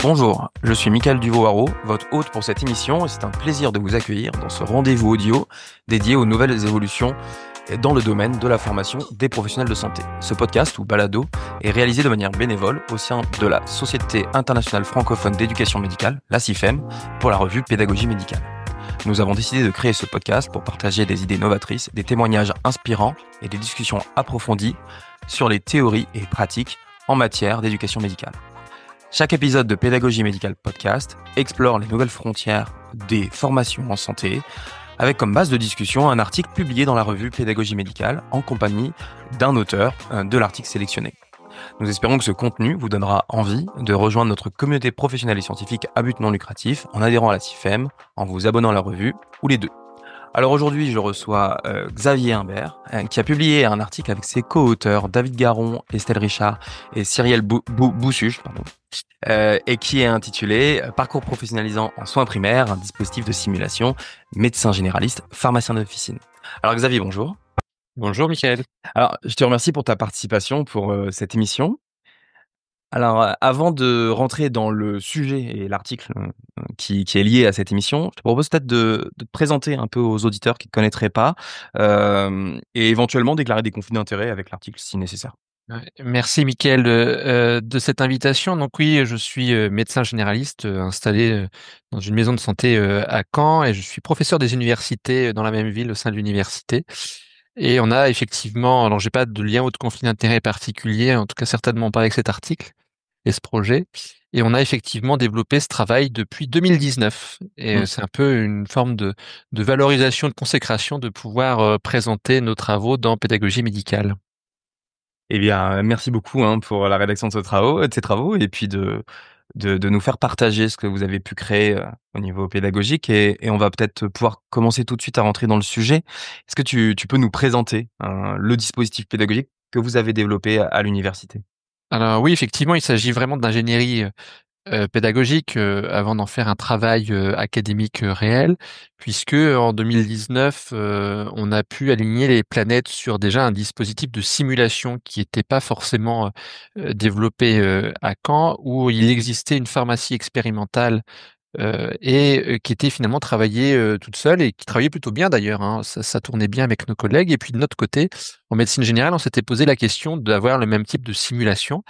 Bonjour, je suis Michael Duvaux-Haro, votre hôte pour cette émission et c'est un plaisir de vous accueillir dans ce rendez-vous audio dédié aux nouvelles évolutions dans le domaine de la formation des professionnels de santé. Ce podcast, ou balado, est réalisé de manière bénévole au sein de la Société internationale francophone d'éducation médicale, la CIFEM, pour la revue Pédagogie médicale. Nous avons décidé de créer ce podcast pour partager des idées novatrices, des témoignages inspirants et des discussions approfondies sur les théories et pratiques en matière d'éducation médicale. Chaque épisode de Pédagogie médicale podcast explore les nouvelles frontières des formations en santé, avec comme base de discussion un article publié dans la revue Pédagogie médicale en compagnie d'un auteur de l'article sélectionné. Nous espérons que ce contenu vous donnera envie de rejoindre notre communauté professionnelle et scientifique à but non lucratif en adhérant à la CIFEM, en vous abonnant à la revue ou les deux. Alors aujourd'hui, je reçois Xavier Imbert, qui a publié un article avec ses co-auteurs David Garon, Estelle Richard et Cyrielle Boussuge, et qui est intitulé « Parcours professionnalisant en soins primaires, un dispositif de simulation, médecin généraliste, pharmacien d'officine ». Alors Xavier, bonjour. Bonjour Michael. Alors, je te remercie pour ta participation pour cette émission. Alors, avant de rentrer dans le sujet et l'article qui est lié à cette émission, je te propose peut-être de te présenter un peu aux auditeurs qui ne te connaîtraient pas et éventuellement déclarer des conflits d'intérêts avec l'article si nécessaire. Ouais, merci Michael de cette invitation. Donc oui, je suis médecin généraliste installé dans une maison de santé à Caen et je suis professeur des universités dans la même ville au sein de l'université. Et on a effectivement, alors j'ai pas de lien ou de conflit d'intérêt particulier, en tout cas certainement pas avec cet article et ce projet. Et on a effectivement développé ce travail depuis 2019. Et Mm. c'est un peu une forme de valorisation, de consécration de pouvoir présenter nos travaux dans pédagogie médicale. Eh bien, merci beaucoup pour la rédaction de ces travaux et puis de nous faire partager ce que vous avez pu créer au niveau pédagogique et on va peut-être pouvoir commencer tout de suite à rentrer dans le sujet. Est-ce que tu peux nous présenter le dispositif pédagogique que vous avez développé à l'université? Alors oui, effectivement, il s'agit vraiment d'ingénierie pédagogique avant d'en faire un travail académique réel, puisque en 2019, on a pu aligner les planètes sur déjà un dispositif de simulation qui n'était pas forcément développé à Caen, où il existait une pharmacie expérimentale qui était finalement travaillée toute seule et qui travaillait plutôt bien d'ailleurs, hein. Ça tournait bien avec nos collègues. Et puis de notre côté, en médecine générale, on s'était posé la question d'avoir le même type de simulation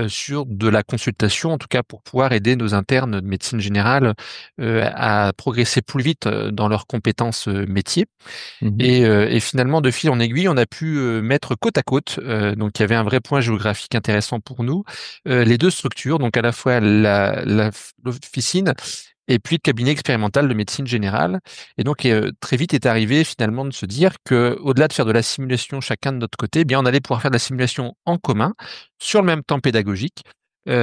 sur de la consultation, en tout cas pour pouvoir aider nos internes de médecine générale à progresser plus vite dans leurs compétences métiers. Mmh. Et finalement, de fil en aiguille, on a pu mettre côte à côte, donc il y avait un vrai point géographique intéressant pour nous, les 2 structures, donc à la fois l'officine et puis le cabinet expérimental de médecine générale. Et donc très vite est arrivé finalement de se dire que, au-delà de faire de la simulation chacun de notre côté, eh bien on allait pouvoir faire de la simulation en commun, sur le même temps pédagogique,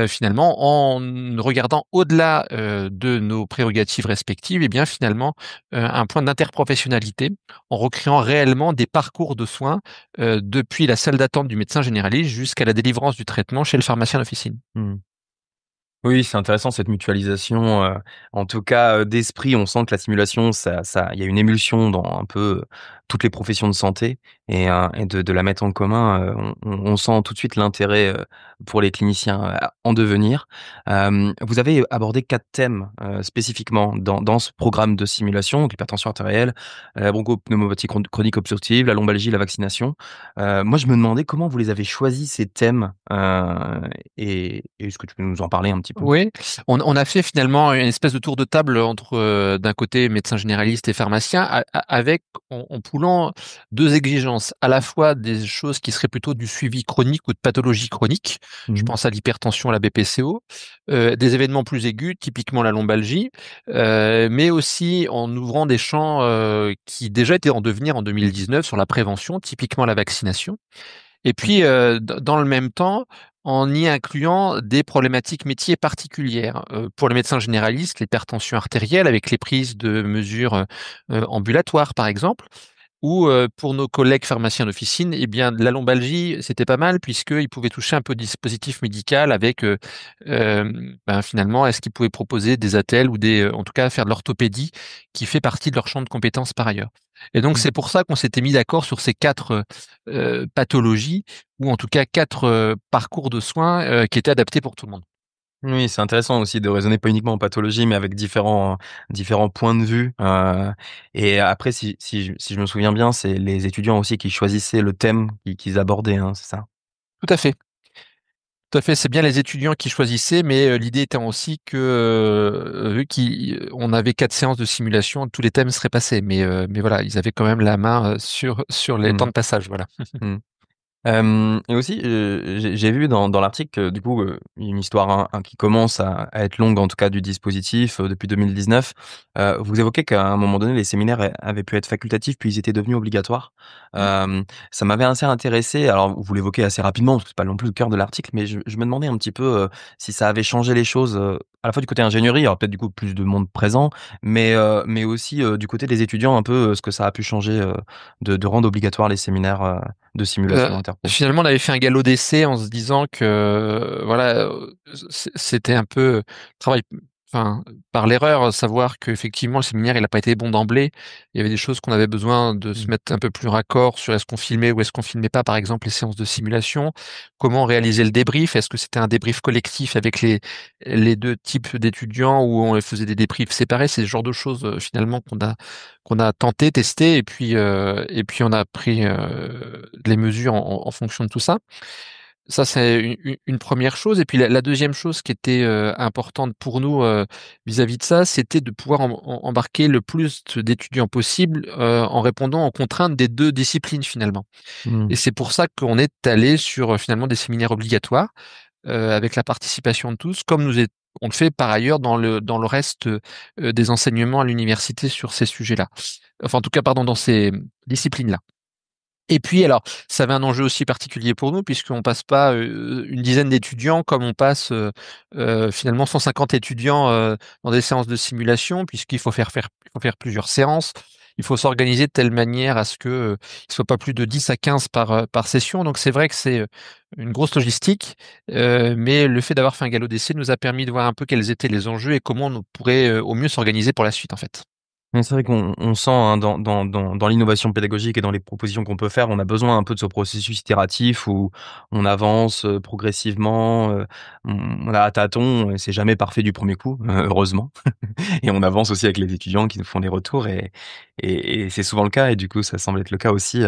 finalement en regardant au-delà de nos prérogatives respectives, et bien finalement un point d'interprofessionnalité, en recréant réellement des parcours de soins depuis la salle d'attente du médecin généraliste jusqu'à la délivrance du traitement chez le pharmacien d'officine. Mmh. Oui, c'est intéressant cette mutualisation, en tout cas, d'esprit. On sent que la simulation, ça il y a une émulsion dans un peu toutes les professions de santé et de la mettre en commun, on sent tout de suite l'intérêt, pour les cliniciens, en devenir. Vous avez abordé 4 thèmes, spécifiquement dans ce programme de simulation, donc l'hypertension artérielle, la bronchopneumopathie chronique obstructive, la lombalgie, la vaccination. Moi, je me demandais comment vous les avez choisis ces thèmes, et est-ce que tu peux nous en parler un petit peu? Oui, on a fait finalement une espèce de tour de table entre, d'un côté médecin généraliste et pharmacien avec en poulant 2 exigences, à la fois des choses qui seraient plutôt du suivi chronique ou de pathologie chronique. Je Mmh. pense à l'hypertension, à la BPCO, des événements plus aigus, typiquement la lombalgie, mais aussi en ouvrant des champs, qui déjà étaient en devenir en 2019 sur la prévention, typiquement la vaccination. Et puis, dans le même temps, en y incluant des problématiques métiers particulières. Pour le médecin généraliste, l'hypertension artérielle avec les prises de mesures, ambulatoires par exemple, ou, pour nos collègues pharmaciens d'officine, eh bien la lombalgie, c'était pas mal puisqu'ils pouvaient toucher un peu de dispositif médical avec, finalement, est-ce qu'ils pouvaient proposer des attelles ou en tout cas faire de l'orthopédie qui fait partie de leur champ de compétences par ailleurs. Et donc Mmh. c'est pour ça qu'on s'était mis d'accord sur ces 4 pathologies ou en tout cas 4 parcours de soins, qui étaient adaptés pour tout le monde. Oui, c'est intéressant aussi de raisonner pas uniquement en pathologie, mais avec différents points de vue. Et après, si je me souviens bien, c'est les étudiants aussi qui choisissaient le thème qu'ils abordaient, hein, c'est ça? Tout à fait. Tout à fait, c'est bien les étudiants qui choisissaient, mais l'idée étant aussi que, vu qu'on avait 4 séances de simulation, tous les thèmes seraient passés. Mais voilà, ils avaient quand même la main sur les temps Mmh. de passage, voilà. Mmh. Et aussi, j'ai vu dans l'article que du coup, une histoire, qui commence à être longue, en tout cas du dispositif, depuis 2019. Vous évoquez qu'à un moment donné, les séminaires avaient pu être facultatifs, puis ils étaient devenus obligatoires. Mmh. Ça m'avait assez intéressé. Alors vous l'évoquez assez rapidement, parce que c'est pas non plus le cœur de l'article, mais je me demandais un petit peu, si ça avait changé les choses, à la fois du côté ingénierie, alors peut-être du coup plus de monde présent, mais aussi, du côté des étudiants un peu, ce que ça a pu changer, de rendre obligatoires les séminaires, de simulation interpro. Finalement, on avait fait un galop d'essai en se disant que, voilà, c'était un peu travail, enfin, par l'erreur, savoir qu'effectivement le séminaire, il a pas été bon d'emblée. Il y avait des choses qu'on avait besoin de se Mmh. mettre un peu plus raccord sur est-ce qu'on filmait ou est-ce qu'on filmait pas, par exemple, les séances de simulation. Comment réaliser le débrief? Est-ce que c'était un débrief collectif avec les 2 types d'étudiants ou on faisait des débriefs séparés? C'est ce genre de choses, finalement qu'on a tenté, testé et puis on a pris les mesures en fonction de tout ça. Ça, c'est une première chose et puis la 2e chose qui était, importante pour nous, vis-à-vis de ça, c'était de pouvoir embarquer le plus d'étudiants possible, en répondant aux contraintes des 2 disciplines finalement Mmh. et c'est pour ça qu'on est allé sur, finalement des séminaires obligatoires, avec la participation de tous, comme on le fait par ailleurs dans le reste, des enseignements à l'université sur ces sujets-là. Enfin, en tout cas, pardon, dans ces disciplines-là. Et puis alors, ça avait un enjeu aussi particulier pour nous puisqu'on passe pas, une dizaine d'étudiants comme on passe, finalement 150 étudiants, dans des séances de simulation puisqu'il faut faire plusieurs séances. Il faut s'organiser de telle manière à ce que, il soit pas plus de 10 à 15 par session. Donc c'est vrai que c'est, une grosse logistique, mais le fait d'avoir fait un galop d'essai nous a permis de voir un peu quels étaient les enjeux et comment on pourrait, au mieux s'organiser pour la suite, en fait. Mais c'est vrai qu'on sent, hein, dans l'innovation pédagogique et dans les propositions qu'on peut faire, on a besoin un peu de ce processus itératif où on avance, progressivement, on a à tâtons et c'est jamais parfait du premier coup, heureusement. Et on avance aussi avec les étudiants qui nous font des retours et c'est souvent le cas et du coup, ça semble être le cas aussi,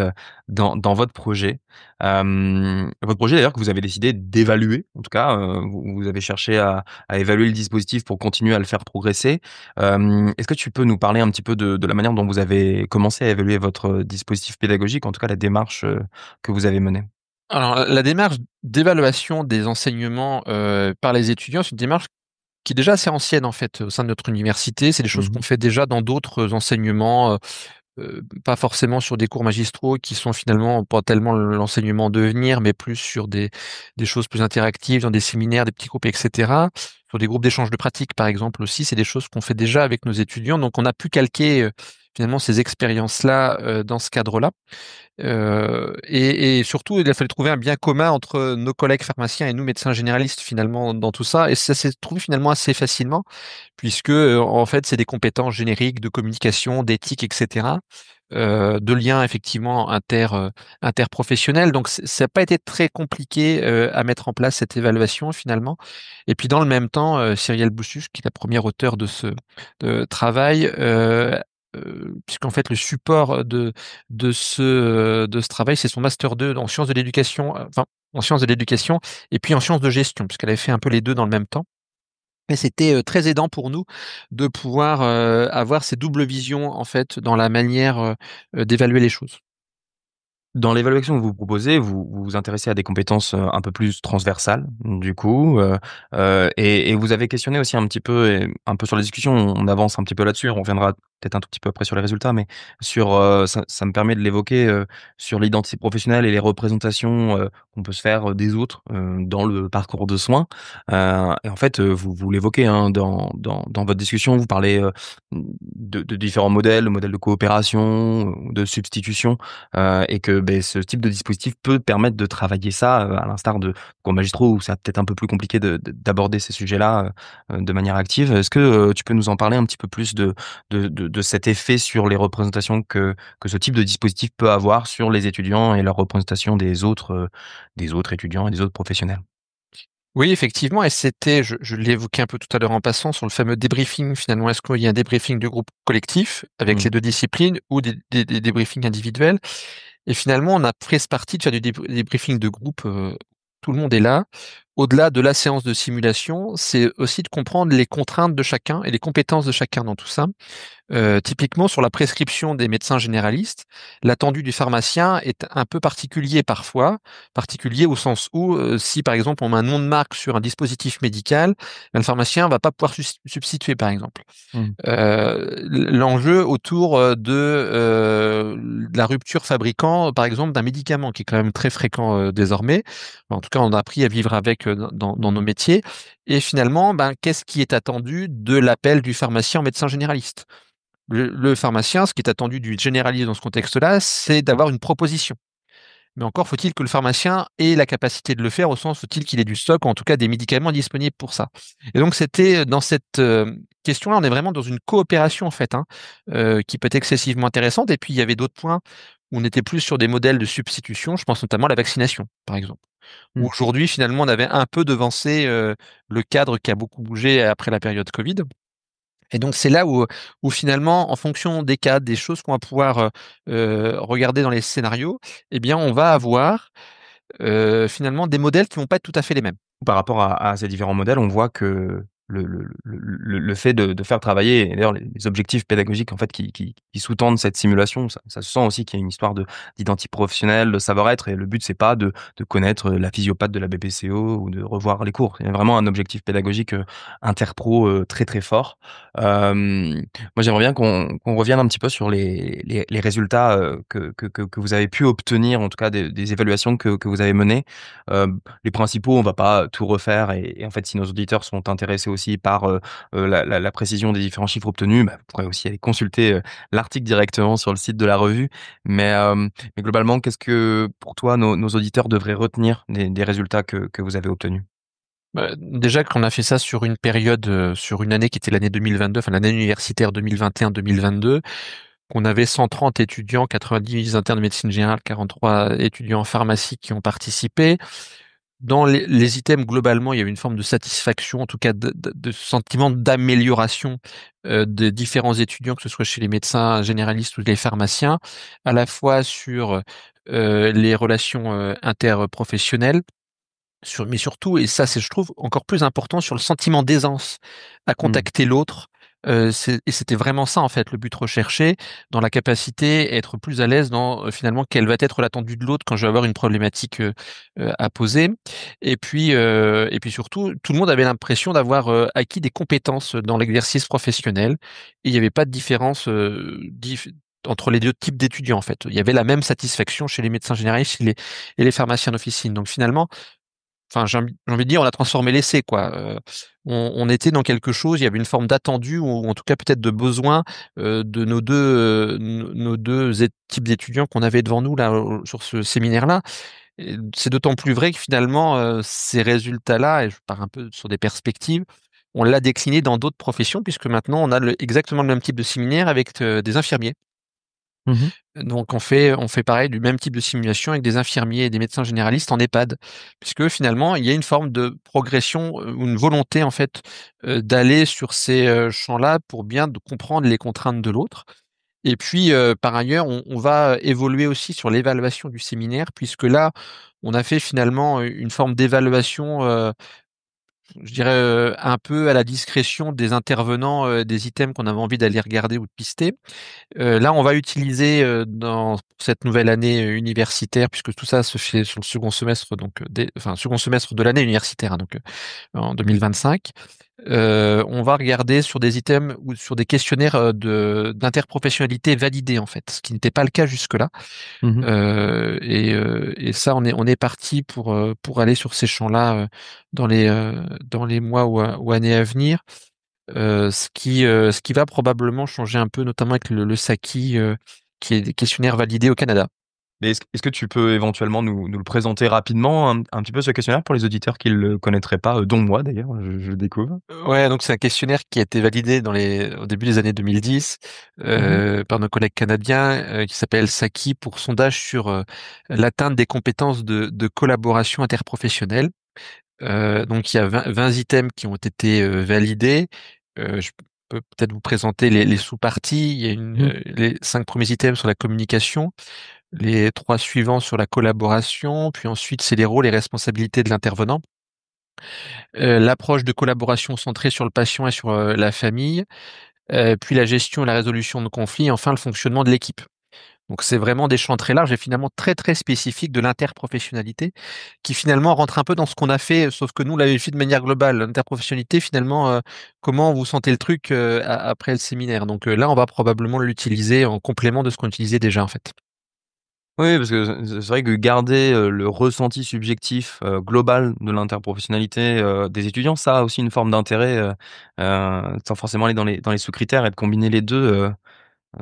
dans votre projet. Votre projet d'ailleurs que vous avez décidé d'évaluer, en tout cas, vous avez cherché à évaluer le dispositif pour continuer à le faire progresser. Est-ce que tu peux nous parler un petit peu de la manière dont vous avez commencé à évaluer votre, dispositif pédagogique, en tout cas la démarche, que vous avez menée? Alors la démarche d'évaluation des enseignements, par les étudiants, c'est une démarche qui est déjà assez ancienne, en fait, au sein de notre université. C'est des choses qu'on Mmh. fait déjà dans d'autres enseignements, pas forcément sur des cours magistraux qui sont finalement pas tellement l'enseignement en devenir, mais plus sur des choses plus interactives, dans des séminaires, des petits groupes et cetera. Sur des groupes d'échange de pratiques, par exemple, aussi, c'est des choses qu'on fait déjà avec nos étudiants. Donc on a pu calquer, finalement ces expériences-là, dans ce cadre-là. Et surtout, il a fallu trouver un bien commun entre nos collègues pharmaciens et nous, médecins généralistes, finalement, dans tout ça. Et ça s'est trouvé finalement assez facilement, puisque, en fait, c'est des compétences génériques de communication, d'éthique, et cetera, de liens effectivement interprofessionnels. Donc, ça n'a pas été très compliqué à mettre en place cette évaluation finalement. Et puis, dans le même temps, Cyrielle Boussuche, qui est la première auteure de ce travail, puisqu'en fait, le support de ce travail, c'est son master 2 en sciences de l'éducation, enfin, en sciences de l'éducation et puis en sciences de gestion, puisqu'elle avait fait un peu les 2 dans le même temps et c'était, très aidant pour nous de pouvoir, avoir ces doubles visions, en fait, dans la manière, d'évaluer les choses. Dans l'évaluation que vous proposez, vous vous intéressez à des compétences, un peu plus transversales, du coup, et vous avez questionné aussi un petit peu et un peu sur la discussion, on avance un petit peu là-dessus, on reviendra peut-être un tout petit peu après sur les résultats, mais sur, ça me permet de l'évoquer, sur l'identité professionnelle et les représentations, qu'on peut se faire, des autres, dans le parcours de soins. Et en fait, vous l'évoquez, hein, dans votre discussion, vous parlez, de différents modèles, le modèle de coopération, de substitution. Et que, beh, ce type de dispositif peut permettre de travailler ça, à l'instar de cours magistraux où c'est peut-être un peu plus compliqué d'aborder ces sujets-là, de manière active. Est-ce que, tu peux nous en parler un petit peu plus de cet effet sur les représentations que ce type de dispositif peut avoir sur les étudiants et leur représentation des autres étudiants et des autres professionnels? Oui, effectivement, et je l'ai évoqué un peu tout à l'heure en passant sur le fameux débriefing. Finalement, est-ce qu'il y a un débriefing du groupe collectif avec les Mmh. deux disciplines ou des débriefings individuels? Et finalement, on a pris ce parti de faire du débriefing de groupe. Tout le monde est là. Au-delà de la séance de simulation, c'est aussi de comprendre les contraintes de chacun et les compétences de chacun dans tout ça. Typiquement, sur la prescription des médecins généralistes, l'attendu du pharmacien est un peu particulier parfois, particulier au sens où, si par exemple on met un nom de marque sur un dispositif médical, ben, le pharmacien va pas pouvoir substituer, par exemple. Mmh. L'enjeu autour de la rupture fabricant, par exemple, d'un médicament qui est quand même très fréquent désormais. En tout cas, on a appris à vivre avec dans nos métiers. Et finalement, ben, qu'est-ce qui est attendu de l'appel du pharmacien au médecin généraliste? Le pharmacien, ce qui est attendu du généraliste dans ce contexte-là, c'est d'avoir une proposition. Mais encore faut-il que le pharmacien ait la capacité de le faire, au sens faut-il qu'il ait du stock, ou en tout cas des médicaments disponibles pour ça. Et donc c'était dans cette question-là, on est vraiment dans une coopération en fait, hein, qui peut être excessivement intéressante. Et puis il y avait d'autres points où on était plus sur des modèles de substitution. Je pense notamment à la vaccination, par exemple. Où Mmh. aujourd'hui, finalement, on avait un peu devancé le cadre qui a beaucoup bougé après la période Covid. Et donc c'est là où finalement, en fonction des cas, des choses qu'on va pouvoir regarder dans les scénarios, eh bien, on va avoir finalement des modèles qui vont pas être tout à fait les mêmes. Par rapport à ces différents modèles, on voit que le fait de faire travailler et d'ailleurs les objectifs pédagogiques en fait qui sous-tendent cette simulation, ça se sent aussi qu'il y a une histoire d'identité professionnelle, de savoir-être et le but c'est pas de connaître la physiopathe de la BPCO ou de revoir les cours. Il y a vraiment un objectif pédagogique, interpro, très, très fort. Moi j'aimerais bien qu'on revienne un petit peu sur les résultats, que vous avez pu obtenir, en tout cas des évaluations que vous avez menées. Les principaux, on va pas tout refaire et en fait, si nos auditeurs sont intéressés aussi par, la précision des différents chiffres obtenus, bah, vous pourrez aussi aller consulter, l'article directement sur le site de la revue. Mais globalement, qu'est-ce que pour toi nos auditeurs devraient retenir des résultats que vous avez obtenus? Bah, déjà qu'on a fait ça sur une période, sur une année qui était l'année 2022, enfin l'année universitaire 2021-2022, qu'on avait 130 étudiants, 90 internes de médecine générale, 43 étudiants en pharmacie qui ont participé. Dans les items, globalement, il y avait une forme de satisfaction, en tout cas de sentiment d'amélioration des différents étudiants, que ce soit chez les médecins généralistes ou les pharmaciens, à la fois sur les relations interprofessionnelles, mais surtout, et ça c'est je trouve encore plus important, sur le sentiment d'aisance à Mmh. contacter l'autre. Et c'était vraiment ça en fait le but recherché, dans la capacité à être plus à l'aise dans finalement quel va être l'attendu de l'autre quand je vais avoir une problématique à poser. Et puis surtout, tout le monde avait l'impression d'avoir acquis des compétences dans l'exercice professionnel. Et il n'y avait pas de différence entre les deux types d'étudiants en fait. Il y avait la même satisfaction chez les médecins généralistes et les pharmaciens d'officine. Donc finalement, enfin, j'ai envie de dire, on a transformé l'essai, quoi. On était dans quelque chose, il y avait une forme d'attendu ou en tout cas peut-être de besoin de nos deux types d'étudiants qu'on avait devant nous là sur ce séminaire-là. Et c'est d'autant plus vrai que finalement ces résultats-là, et je pars un peu sur des perspectives, on l'a décliné dans d'autres professions puisque maintenant on a exactement le même type de séminaire avec des infirmiers. Mmh mh. Donc on fait pareil, du même type de simulation avec des infirmiers et des médecins généralistes en EHPAD, puisque finalement il y a une forme de progression, ou une volonté en fait, d'aller sur ces, champs-là pour bien de comprendre les contraintes de l'autre. Et puis, par ailleurs, on va évoluer aussi sur l'évaluation du séminaire, puisque là, on a fait finalement, une forme d'évaluation, je dirais, un peu à la discrétion des intervenants, des items qu'on avait envie d'aller regarder ou de pister. Là, on va utiliser, dans cette nouvelle année universitaire, puisque tout ça se fait sur le second semestre, donc second semestre de l'année universitaire, hein, donc en 2025. On va regarder sur des items ou sur des questionnaires d'interprofessionnalité validés en fait, ce qui n'était pas le cas jusque-là. Mmh. Et ça, on est parti pour aller sur ces champs-là dans les mois ou années à venir. Ce qui va probablement changer un peu, notamment avec le SAQI, qui est des questionnaires validés au Canada. Mais est-ce que tu peux éventuellement nous le présenter rapidement un petit peu ce questionnaire pour les auditeurs qui le connaîtraient pas, dont moi d'ailleurs, je le découvre? Ouais, donc c'est un questionnaire qui a été validé au début des années 2010 Mmh mh. par nos collègues canadiens, qui s'appelle SAQI, pour sondage sur l'atteinte des compétences de collaboration interprofessionnelle. Donc il y a 20 items qui ont été validés. Je peux peut-être vous présenter les sous-parties. Il y a Mhm. les 5 premiers items sur la communication, les 3 suivants sur la collaboration, puis ensuite c'est les rôles et responsabilités de l'intervenant. L'approche de collaboration centrée sur le patient et sur la famille, puis la gestion et la résolution de conflits, et enfin le fonctionnement de l'équipe. Donc c'est vraiment des champs très larges et finalement très très spécifiques de l'interprofessionnalité qui finalement rentre un peu dans ce qu'on a fait, sauf que nous on l'avait fait de manière globale. L'interprofessionnalité finalement, comment vous sentez le truc après le séminaire. Donc là on va probablement l'utiliser en complément de ce qu'on utilisait déjà en fait. Oui, parce que c'est vrai que garder le ressenti subjectif global de l'interprofessionnalité des étudiants, ça a aussi une forme d'intérêt, sans forcément aller dans les sous-critères et de combiner les deux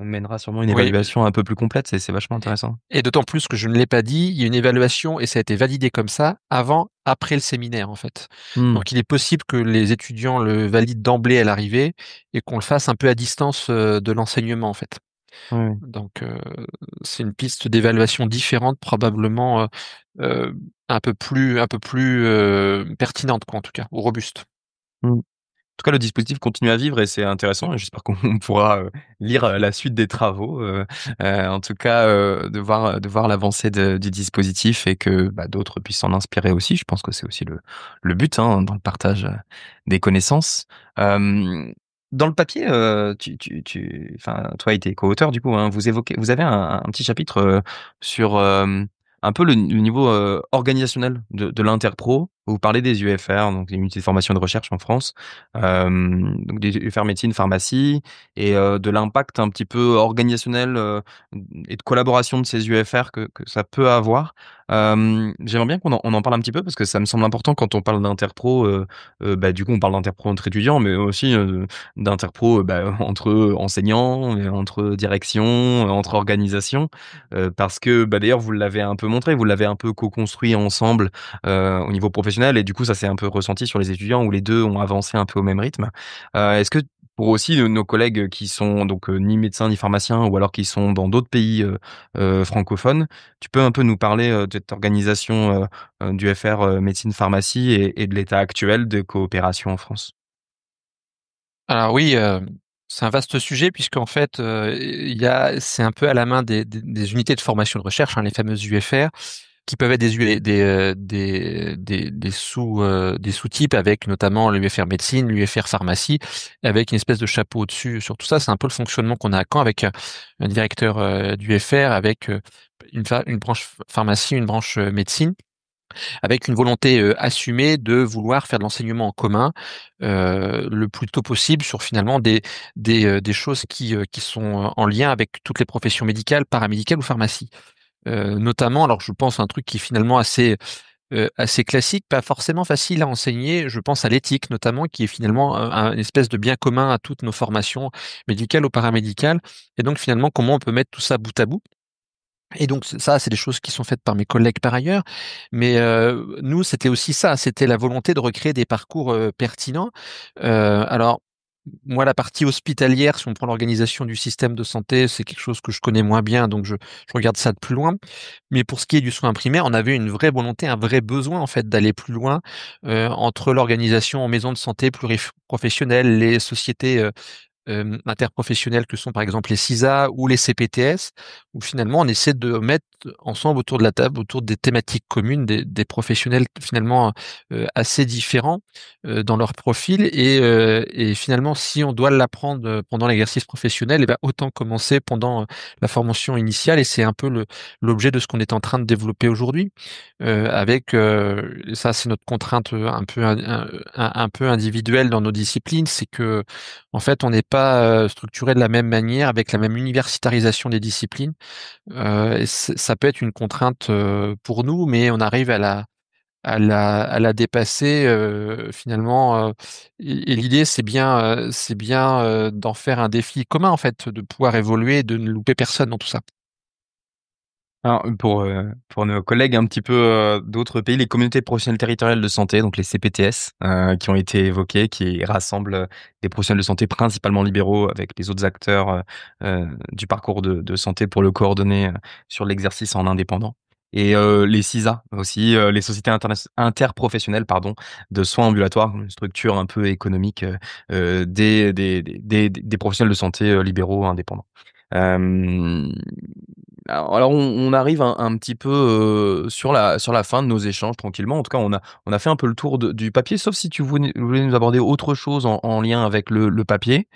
mènera sûrement une Oui, évaluation un peu plus complète. C'est vachement intéressant. et d'autant plus que je ne l'ai pas dit, il y a une évaluation et ça a été validé comme ça avant, après le séminaire en fait. Hmm. Donc il est possible que les étudiants le valident d'emblée à l'arrivée et qu'on le fasse un peu à distance de l'enseignement en fait. Oui. Donc c'est une piste d'évaluation différente, probablement euh, un peu plus pertinente quoi en tout cas, ou robuste. Hmm. En tout cas, le dispositif continue à vivre et c'est intéressant et j'espère qu'on pourra lire la suite des travaux. En tout cas, de voir l'avancée du dispositif et que bah, d'autres puissent s'en inspirer aussi. Je pense que c'est aussi le but hein, dans le partage des connaissances. Euh, Dans le papier, enfin, toi et tes co-auteurs, du coup, hein, vous avez un petit chapitre sur un peu le niveau organisationnel de l'Interpro. Vous parlez des UFR, donc les unités de formation et de recherche en France. Donc des UFR médecine, pharmacie et de l'impact un petit peu organisationnel et de collaboration de ces UFR que ça peut avoir. J'aimerais bien on en parle un petit peu parce que ça me semble important quand on parle d'interpro. Bah, du coup, on parle d'interpro entre étudiants, mais aussi d'interpro bah, entre enseignants, entre directions, entre organisations. Parce que bah, d'ailleurs, vous l'avez un peu montré, vous l'avez un peu co-construit ensemble au niveau professionnel et du coup ça s'est un peu ressenti sur les étudiants où les deux ont avancé un peu au même rythme. Est-ce que pour aussi nos collègues qui sont donc ni médecins ni pharmaciens ou alors qui sont dans d'autres pays francophones, tu peux un peu nous parler de cette organisation du FR médecine pharmacie et de l'état actuel de coopération en France? Alors oui, c'est un vaste sujet puisqu'en fait, c'est un peu à la main des unités de formation de recherche, hein, les fameuses UFR, qui peuvent être des sous-types avec notamment l'UFR médecine, l'UFR pharmacie, avec une espèce de chapeau au-dessus. Sur tout ça, c'est un peu le fonctionnement qu'on a à Caen avec un directeur d'UFR, avec une branche pharmacie, une branche médecine, avec une volonté assumée de vouloir faire de l'enseignement en commun le plus tôt possible sur finalement des choses qui sont en lien avec toutes les professions médicales, paramédicales ou pharmacie. Notamment, alors je pense à un truc qui est finalement assez classique, pas forcément facile à enseigner. Je pense à l'éthique notamment, qui est finalement une espèce de bien commun à toutes nos formations médicales ou paramédicales. Et donc finalement, comment on peut mettre tout ça bout à bout. Et donc ça, c'est des choses qui sont faites par mes collègues par ailleurs, mais nous, c'était aussi ça, c'était la volonté de recréer des parcours pertinents. Alors moi, la partie hospitalière, si on prend l'organisation du système de santé, c'est quelque chose que je connais moins bien, donc je regarde ça de plus loin. Mais pour ce qui est du soin primaire, on avait une vraie volonté, un vrai besoin en fait d'aller plus loin entre l'organisation en maison de santé pluriprofessionnelle, les sociétés interprofessionnels que sont par exemple les CISA ou les CPTS, où finalement on essaie de mettre ensemble autour de la table, autour des thématiques communes, des professionnels finalement assez différents dans leur profil et finalement si on doit l'apprendre pendant l'exercice professionnel, et ben autant commencer pendant la formation initiale et c'est un peu l'objet de ce qu'on est en train de développer aujourd'hui avec ça c'est notre contrainte un peu individuelle dans nos disciplines, c'est que en fait, on n'est pas structuré de la même manière, avec la même universitarisation des disciplines. Ça peut être une contrainte pour nous, mais on arrive à la dépasser finalement. Et l'idée, c'est bien d'en faire un défi commun, en fait, de pouvoir évoluer, et de ne louper personne dans tout ça. Alors, pour nos collègues un petit peu d'autres pays, les communautés professionnelles territoriales de santé, donc les CPTS, qui ont été évoquées, qui rassemblent des professionnels de santé principalement libéraux avec les autres acteurs du parcours de santé pour le coordonner sur l'exercice en indépendant. et les CISA aussi, les sociétés interprofessionnelles pardon, de soins ambulatoires, une structure un peu économique des professionnels de santé libéraux indépendants. Euh, alors on arrive un petit peu sur la fin de nos échanges tranquillement. En tout cas, on a fait un peu le tour du papier, sauf si tu voulais nous aborder autre chose en lien avec le papier.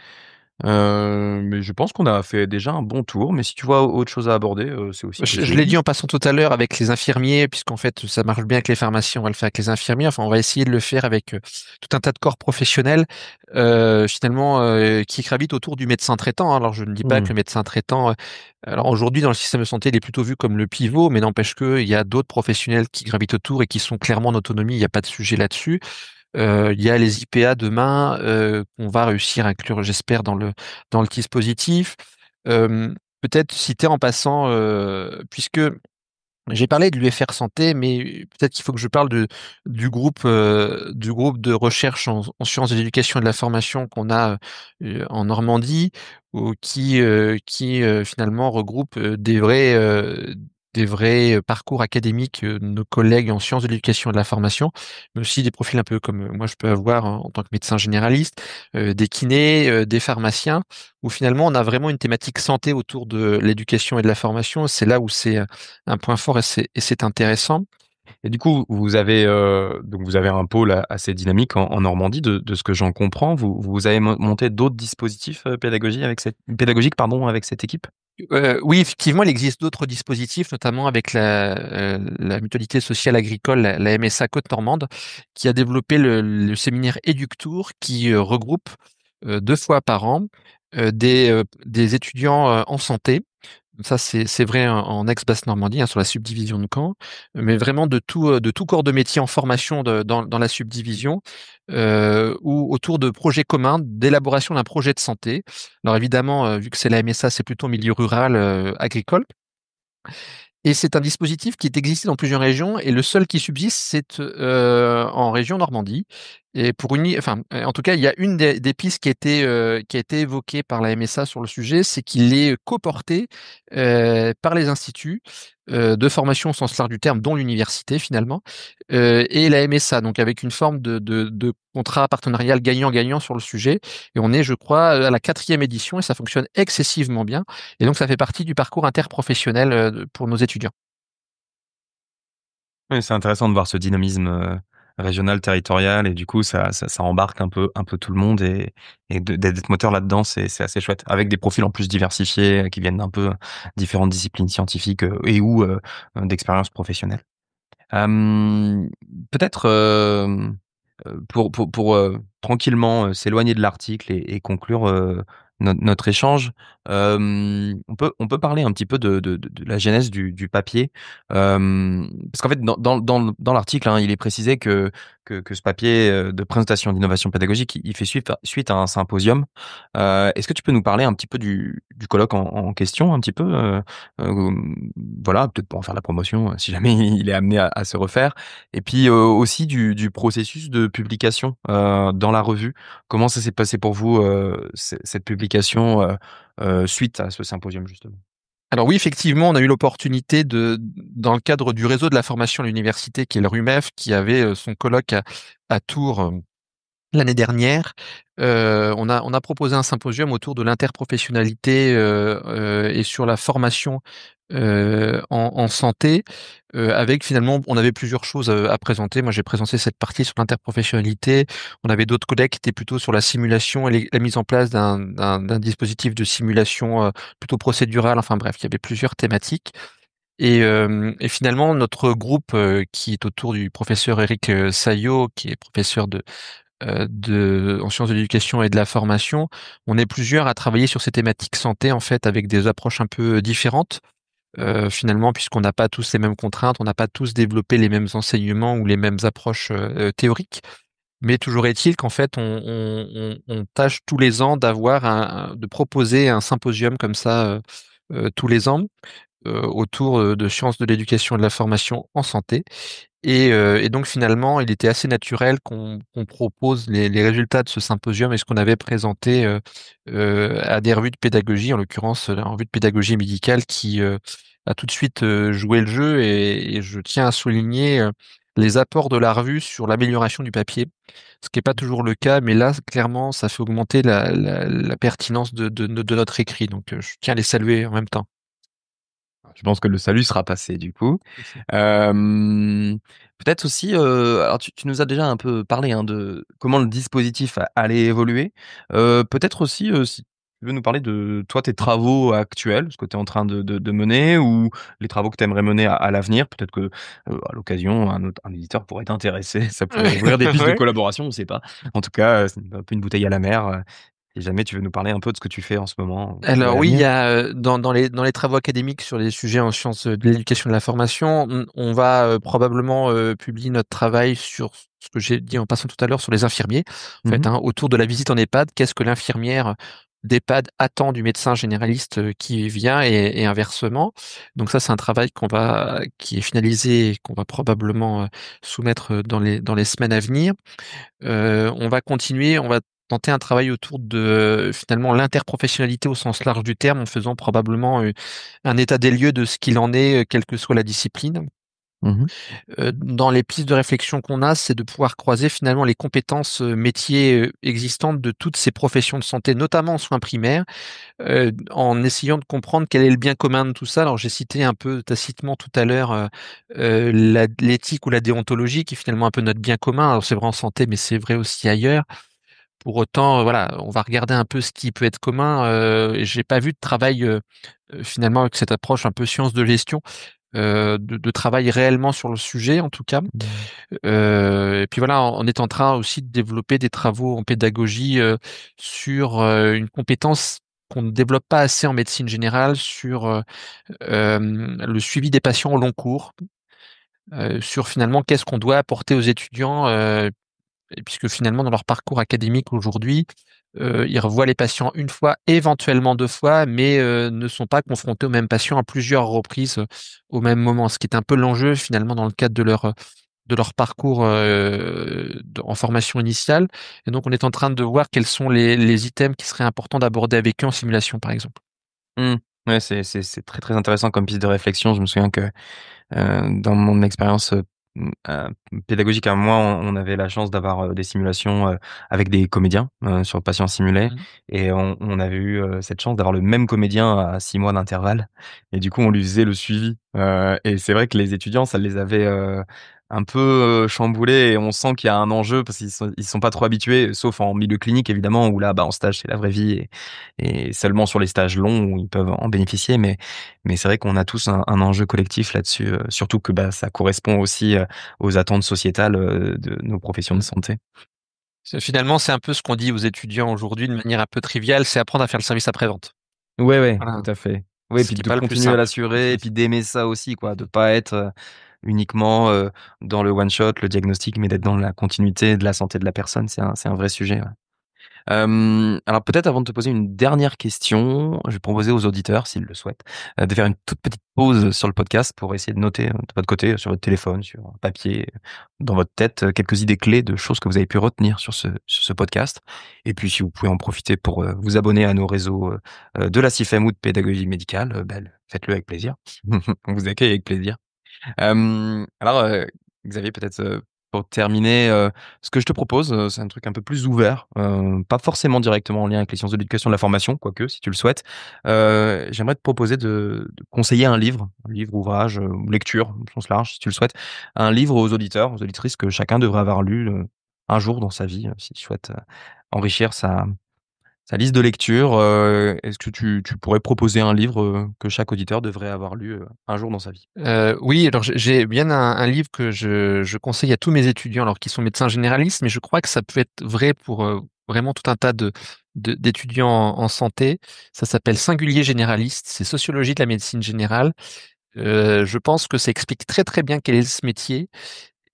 Mais je pense qu'on a fait déjà un bon tour. Mais si tu vois autre chose à aborder, c'est aussi Je l'ai possible. dit en passant tout à l'heure avec les infirmiers, puisqu'en fait ça marche bien avec les pharmaciens, on va le faire avec les infirmiers. Enfin, on va essayer de le faire avec tout un tas de corps professionnels, finalement, qui gravitent autour du médecin traitant, hein. Alors, je ne dis pas que Hmm. le médecin traitant, alors aujourd'hui dans le système de santé, il est plutôt vu comme le pivot, mais n'empêche qu'il y a d'autres professionnels qui gravitent autour et qui sont clairement en autonomie. Il n'y a pas de sujet là-dessus. Il y a les IPA demain qu'on va réussir à inclure, j'espère, dans le dispositif. Peut-être citer en passant, puisque j'ai parlé de l'UFR Santé, mais peut-être qu'il faut que je parle du groupe de recherche en sciences de l'éducation et de la formation qu'on a en Normandie, qui finalement regroupe des vrais parcours académiques de nos collègues en sciences de l'éducation et de la formation, mais aussi des profils un peu comme moi je peux avoir hein, en tant que médecin généraliste, des kinés, des pharmaciens, où finalement on a vraiment une thématique santé autour de l'éducation et de la formation. C'est là où c'est un point fort et c'est intéressant. Et du coup, donc vous avez un pôle assez dynamique en Normandie, de ce que j'en comprends. Vous avez monté d'autres dispositifs pédagogiques pardon, avec cette équipe? Oui, effectivement, il existe d'autres dispositifs, notamment avec la Mutualité sociale agricole, la MSA Côte-Normande, qui a développé le séminaire Éductour, qui regroupe 2 fois par an des étudiants en santé. Ça, c'est vrai en ex-Basse-Normandie, hein, sur la subdivision de Caen, mais vraiment de tout corps de métier en formation dans la subdivision, ou autour de projets communs, d'élaboration d'un projet de santé. Alors évidemment, vu que c'est la MSA, c'est plutôt milieu rural, agricole. Et c'est un dispositif qui est existé dans plusieurs régions et le seul qui subsiste, c'est en région Normandie. Et enfin, en tout cas, il y a une des pistes qui a été évoquée par la MSA sur le sujet, c'est qu'il est coporté par les instituts de formation au sens large du terme, dont l'université finalement, et la MSA, donc avec une forme de contrat partenarial gagnant-gagnant sur le sujet. Et on est, je crois, à la 4e édition et ça fonctionne excessivement bien. Et donc, ça fait partie du parcours interprofessionnel pour nos étudiants. Oui, c'est intéressant de voir ce dynamisme régional, territorial, et du coup, ça embarque un peu tout le monde et d'être moteur là-dedans, c'est assez chouette. Avec des profils en plus diversifiés qui viennent d'un peu différentes disciplines scientifiques et ou d'expériences professionnelles. Hem, peut-être, pour tranquillement, s'éloigner de l'article et conclure, notre échange, on peut parler un petit peu de la genèse du papier. Parce qu'en fait, dans l'article, hein, il est précisé que ce papier, de présentation d'innovation pédagogique, il fait suite à un symposium. Est-ce que tu peux nous parler un petit peu du colloque en question, un petit peu, voilà, peut-être pour en faire la promotion, si jamais il est amené à se refaire? Et puis, aussi du processus de publication, dans la revue. Comment ça s'est passé pour vous, cette publication, suite à ce symposium, justement? Alors oui, effectivement, on a eu l'opportunité dans le cadre du réseau de la formation à l'université, qui est le RUMEF, qui avait son colloque à Tours l'année dernière. On a proposé un symposium autour de l'interprofessionnalité et sur la formation en santé, avec finalement, on avait plusieurs choses à présenter. Moi, j'ai présenté cette partie sur l'interprofessionnalité. On avait d'autres collègues qui étaient plutôt sur la simulation et la mise en place d'un dispositif de simulation plutôt procédural. Enfin bref, il y avait plusieurs thématiques. Et finalement, notre groupe qui est autour du professeur Eric Saillot, qui est professeur en sciences de l'éducation et de la formation, on est plusieurs à travailler sur ces thématiques santé, en fait, avec des approches un peu différentes. Finalement, puisqu'on n'a pas tous les mêmes contraintes, on n'a pas tous développé les mêmes enseignements ou les mêmes approches théoriques. Mais toujours est-il qu'en fait, on tâche tous les ans de proposer un symposium comme ça tous les ans autour de sciences de l'éducation et de la formation en santé. Et donc finalement, il était assez naturel qu'on propose les résultats de ce symposium et ce qu'on avait présenté à des revues de pédagogie, en l'occurrence la revue de pédagogie médicale qui a tout de suite joué le jeu et je tiens à souligner les apports de la revue sur l'amélioration du papier, ce qui n'est pas toujours le cas, mais là, clairement, ça fait augmenter la pertinence de notre écrit. Donc je tiens à les saluer en même temps. Je pense que le salut sera passé du coup. Peut-être aussi, alors tu nous as déjà un peu parlé hein, de comment le dispositif allait évoluer. Peut-être aussi, si tu veux nous parler de toi, tes travaux actuels, ce que tu es en train de mener ou les travaux que tu aimerais mener à l'avenir. Peut-être que à l'occasion, un éditeur pourrait t'intéresser, ça pourrait ouvrir des pistes de Ouais. collaboration, on ne sait pas. En tout cas, c'est un peu une bouteille à la mer. Si jamais tu veux nous parler un peu de ce que tu fais en ce moment ou à Alors oui, il y l'avenir. a dans les travaux académiques sur les sujets en sciences de l'éducation et de la formation, on va probablement publier notre travail sur ce que j'ai dit en passant tout à l'heure sur les infirmiers, en fait, Mmh. hein, autour de la visite en EHPAD. Qu'est-ce que l'infirmière d'EHPAD attend du médecin généraliste qui vient et inversement. Donc ça, c'est un travail qui est finalisé et qu'on va probablement soumettre dans les semaines à venir. On va continuer, on va tenter un travail autour de finalement l'interprofessionnalité au sens large du terme, en faisant probablement un état des lieux de ce qu'il en est, quelle que soit la discipline. Mmh. Dans les pistes de réflexion qu'on a, c'est de pouvoir croiser finalement les compétences métiers existantes de toutes ces professions de santé, notamment en soins primaires, en essayant de comprendre quel est le bien commun de tout ça. Alors j'ai cité un peu tacitement tout à l'heure l'éthique ou la déontologie, qui est finalement un peu notre bien commun. Alors c'est vrai en santé, mais c'est vrai aussi ailleurs. Pour autant, voilà, on va regarder un peu ce qui peut être commun. J'ai pas vu de travail finalement avec cette approche un peu science de gestion, de travail réellement sur le sujet en tout cas. Mmh. Et puis voilà, on est en train aussi de développer des travaux en pédagogie sur une compétence qu'on ne développe pas assez en médecine générale, sur le suivi des patients au long cours, sur finalement qu'est-ce qu'on doit apporter aux étudiants, et puisque finalement dans leur parcours académique aujourd'hui, ils revoient les patients une fois, éventuellement deux fois, mais ne sont pas confrontés aux mêmes patients à plusieurs reprises au même moment, ce qui est un peu l'enjeu finalement dans le cadre de leur parcours en formation initiale. Et donc, on est en train de voir quels sont les items qui seraient importants d'aborder avec eux en simulation, par exemple. Mmh. Ouais, c'est très, très intéressant comme piste de réflexion. Je me souviens que, dans mon expérience, pédagogique à moi, on avait la chance d'avoir, des simulations, avec des comédiens, sur patients simulés Mhm. et on avait eu, cette chance d'avoir le même comédien à 6 mois d'intervalle et du coup, on lui faisait le suivi, et c'est vrai que les étudiants, ça les avait, un peu, chamboulés et on sent qu'il y a un enjeu parce qu'ils sont pas trop habitués, sauf en milieu clinique évidemment où là, bah, en stage, c'est la vraie vie et seulement sur les stages longs où ils peuvent en bénéficier mais c'est vrai qu'on a tous un enjeu collectif là-dessus, surtout que, bah, ça correspond aussi, aux attentes sociétales, de nos professions de Mhm. santé. Finalement, c'est un peu ce qu'on dit aux étudiants aujourd'hui de manière un peu triviale, c'est apprendre à faire le service après-vente. Ouais, ouais, tout Voilà. à fait. Ouais, et Ce puis qui est de pas le plus continuer à simple. l'assurer et puis d'aimer ça aussi quoi, de pas être, uniquement, dans le one shot, le diagnostic, mais d'être dans la continuité de la santé de la personne, c'est un vrai sujet, ouais. Alors peut-être avant de te poser une dernière question, je vais proposer aux auditeurs, s'ils le souhaitent, de faire une toute petite pause sur le podcast pour essayer de noter, de votre côté, sur votre téléphone, sur un papier, dans votre tête, quelques idées clés de choses que vous avez pu retenir sur ce podcast. Et puis si vous pouvez en profiter pour, vous abonner à nos réseaux, de la CIFEM ou de pédagogie médicale, bah, faites-le avec plaisir. On vous accueille avec plaisir. Alors, Xavier, peut-être, pour terminer, ce que je te propose, c'est un truc un peu plus ouvert, pas forcément directement en lien avec les sciences de l'éducation, de la formation, quoique si tu le souhaites. J'aimerais te proposer de conseiller un livre, ouvrage, ou lecture au sens large, si tu le souhaites. Un livre aux auditeurs, aux auditrices que chacun devrait avoir lu, un jour dans sa vie, s'il souhaite, enrichir sa liste de lecture. Est-ce que tu pourrais proposer un livre, que chaque auditeur devrait avoir lu, un jour dans sa vie? Oui, alors j'ai bien un livre que je conseille à tous mes étudiants, alors qu'ils sont médecins généralistes, mais je crois que ça peut être vrai pour vraiment tout un tas d'étudiants en santé. Ça s'appelle Singulier généraliste, c'est Sociologie de la médecine générale. Je pense que ça explique très très bien quel est ce métier,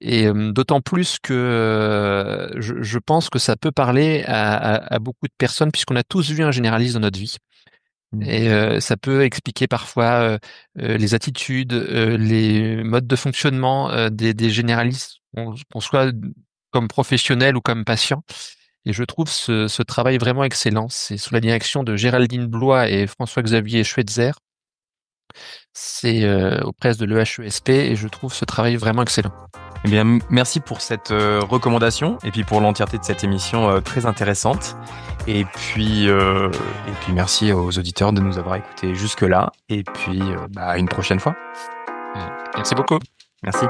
et d'autant plus que je pense que ça peut parler à beaucoup de personnes, puisqu'on a tous vu un généraliste dans notre vie. Et ça peut expliquer parfois les attitudes, les modes de fonctionnement des généralistes, qu'on soit comme professionnel ou comme patient. Et je trouve ce travail vraiment excellent. C'est sous la direction de Géraldine Blois et François-Xavier Schweitzer. C'est aux presses de l'EHESP et je trouve ce travail vraiment excellent. Eh bien, merci pour cette recommandation et puis pour l'entièreté de cette émission très intéressante. Et puis merci aux auditeurs de nous avoir écoutés jusque-là. Et puis, à une prochaine fois. Merci beaucoup. Merci.